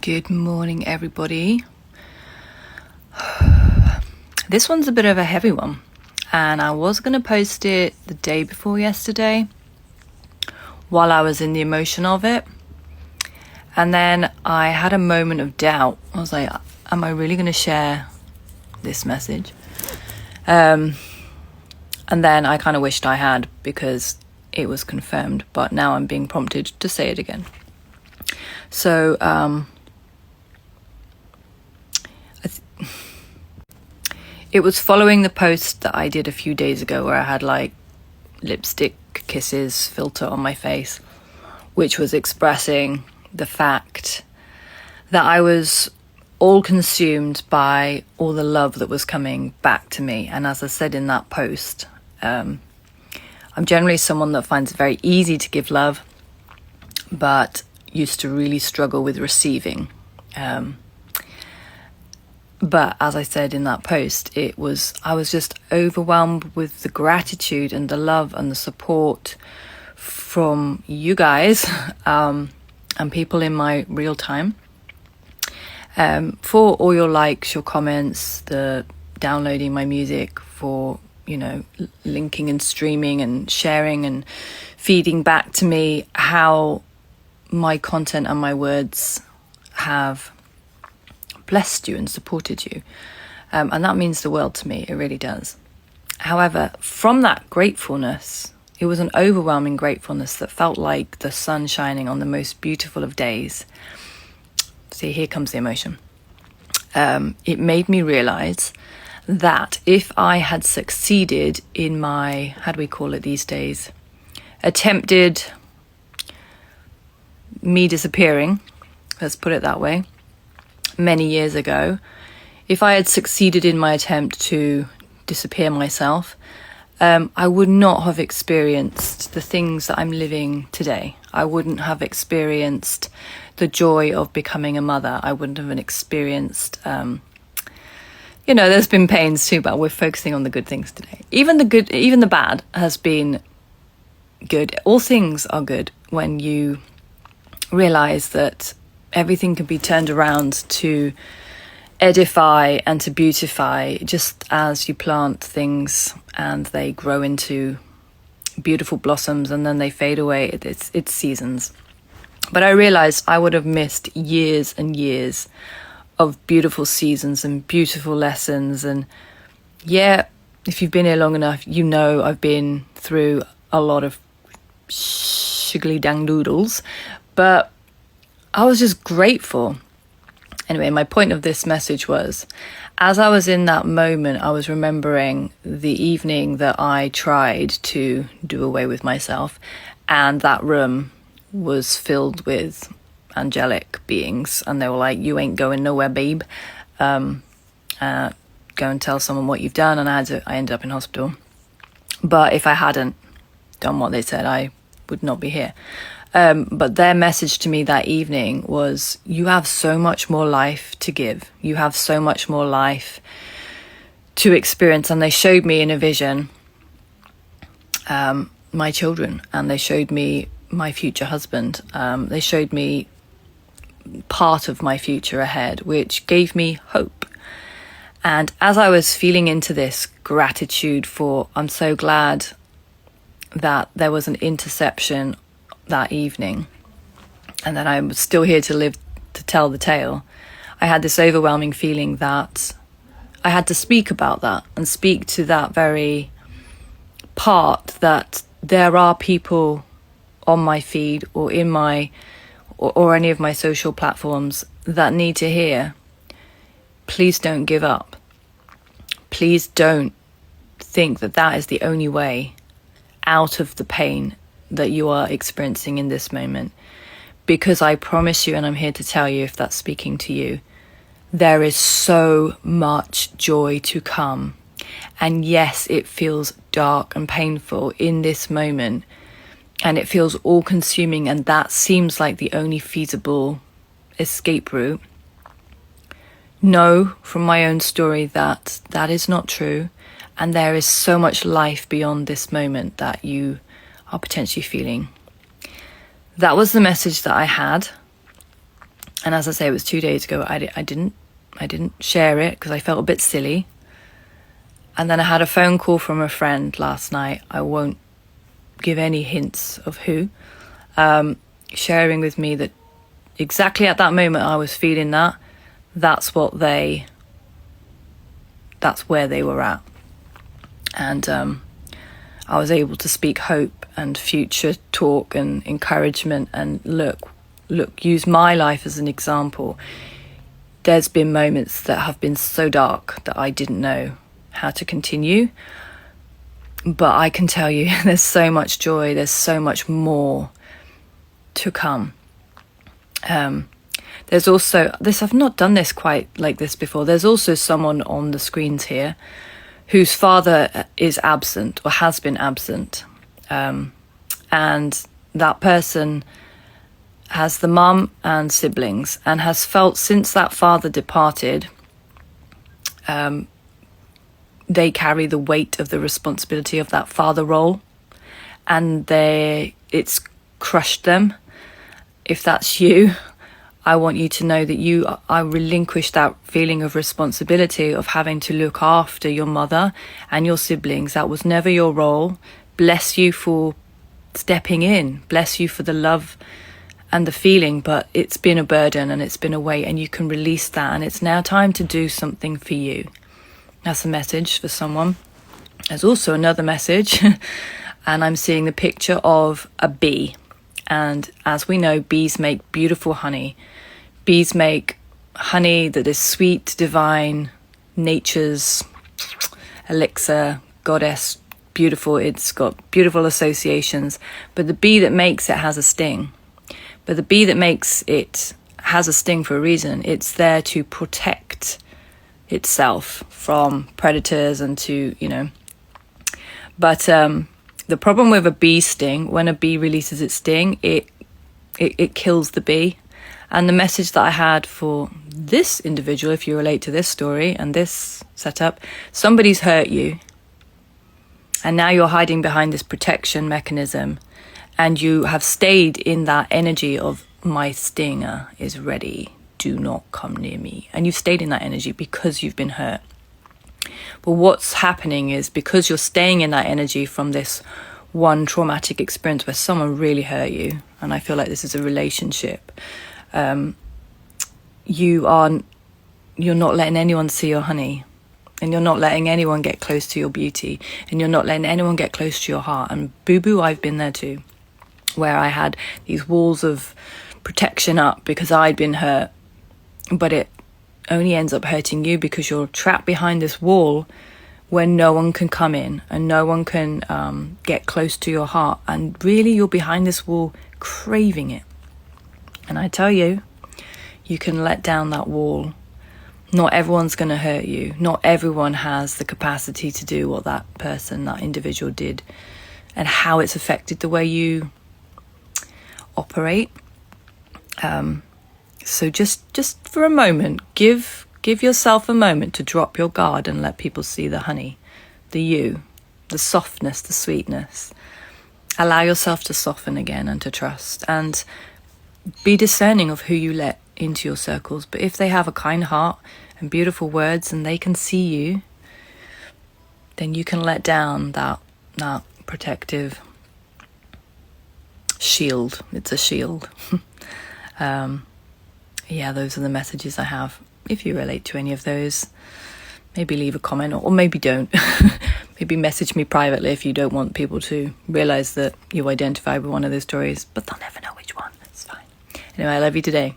Good morning, everybody. This one's a bit of a heavy one, and I was going to post it the day before yesterday while I was in the emotion of it. And then I had a moment of doubt. I was like, am I really going to share this message? And then I kind of wished I had, because it was confirmed, but now I'm being prompted to say it again. So, it was following the post that I did a few days ago where I had like lipstick kisses filter on my face, which was expressing the fact that I was all consumed by all the love that was coming back to me. And as I said in that post, I'm generally someone that finds it very easy to give love, but used to really struggle with receiving. But as I said in that post, I was just overwhelmed with the gratitude and the love and the support from you guys and people in my real time, for all your likes, your comments, the downloading my music, for, linking and streaming and sharing and feeding back to me how my content and my words have blessed you and supported you. And that means the world to me. It really does. However, from that gratefulness, it was an overwhelming gratefulness that felt like the sun shining on the most beautiful of days. See, here comes the emotion. It made me realize that if I had succeeded in my, how do we call it these days, attempted me disappearing, let's put it that way, many years ago, if I had succeeded in my attempt to disappear myself, I would not have experienced the things that I'm living today. I wouldn't have experienced the joy of becoming a mother. I wouldn't have experienced, there's been pains too, but we're focusing on the good things today. Even the bad has been good. All things are good when you realize that everything can be turned around to edify and to beautify, just as you plant things and they grow into beautiful blossoms and then they fade away. It's seasons. But I realized I would have missed years and years of beautiful seasons and beautiful lessons. And yeah, if you've been here long enough, I've been through a lot of shiggly dang doodles, but I was just grateful. Anyway, my point of this message was, as I was in that moment, I was remembering the evening that I tried to do away with myself, and that room was filled with angelic beings, and they were like, you ain't going nowhere, babe. Go and tell someone what you've done. And I ended up in hospital. But if I hadn't done what they said, I would not be here. But their message to me that evening was, you have so much more life to give. You have so much more life to experience. And they showed me in a vision my children, and they showed me my future husband. They showed me part of my future ahead, which gave me hope. And as I was feeling into this gratitude I'm so glad that there was an interception that evening, and that I was still here to live to tell the tale, I had this overwhelming feeling that I had to speak about that and speak to that very part, that there are people on my feed or in my or any of my social platforms that need to hear, please don't give up. Please don't think that is the only way out of the pain that you are experiencing in this moment. Because I promise you, and I'm here to tell you, if that's speaking to you, there is so much joy to come. And yes, it feels dark and painful in this moment, and it feels all consuming, and that seems like the only feasible escape route. Know from my own story that is not true, and there is so much life beyond this moment that you are potentially feeling. That was the message that I had. And as I say, it was 2 days ago. I didn't share it because I felt a bit silly. And then I had a phone call from a friend last night. I won't give any hints of who, sharing with me that exactly at that moment I was feeling that. That's where they were at. And I was able to speak hope and future talk and encouragement and look, use my life as an example. There's been moments that have been so dark that I didn't know how to continue. But I can tell you, there's so much joy, there's so much more to come. There's also this, I've not done this quite like this before. There's also someone on the screens here whose father is absent or has been absent. And that person has the mum and siblings and has felt since that father departed, they carry the weight of the responsibility of that father role, and it's crushed them. If that's you, I want you to know that I relinquished that feeling of responsibility of having to look after your mother and your siblings. That was never your role. Bless you for stepping in. Bless you for the love and the feeling, but it's been a burden and it's been a weight, and you can release that, and it's now time to do something for you. That's a message for someone. There's also another message, and I'm seeing the picture of a bee. And as we know, bees make beautiful honey. Bees make honey that is sweet, divine, nature's elixir, goddess, beautiful. It's got beautiful associations. But the bee that makes it has a sting. But the bee that makes it has a sting for a reason. It's there to protect itself from predators and to, But the problem with a bee sting, when a bee releases its sting, it kills the bee. And the message that I had for this individual, if you relate to this story and this setup, somebody's hurt you. And now you're hiding behind this protection mechanism. And you have stayed in that energy of, my stinger is ready. Do not come near me. And you've stayed in that energy because you've been hurt. But what's happening is, because you're staying in that energy from this one traumatic experience where someone really hurt you, and I feel like this is a relationship, you're not letting anyone see your honey, and you're not letting anyone get close to your beauty, and you're not letting anyone get close to your heart. And boo-boo, I've been there too, where I had these walls of protection up because I'd been hurt, but it only ends up hurting you because you're trapped behind this wall where no one can come in and no one can get close to your heart. And really, you're behind this wall craving it. And I tell you, you can let down that wall. Not everyone's going to hurt you. Not everyone has the capacity to do what that person, that individual did, and how it's affected the way you operate. So just for a moment, give yourself a moment to drop your guard and let people see the honey, the you, the softness, the sweetness. Allow yourself to soften again and to trust, and be discerning of who you let into your circles. But if they have a kind heart and beautiful words and they can see you, then you can let down that protective shield. It's a shield. Yeah, those are the messages I have. If you relate to any of those, maybe leave a comment, or maybe don't. Maybe message me privately if you don't want people to realize that you identify with one of those stories, but they'll never know which one. It's fine. Anyway, I love you today.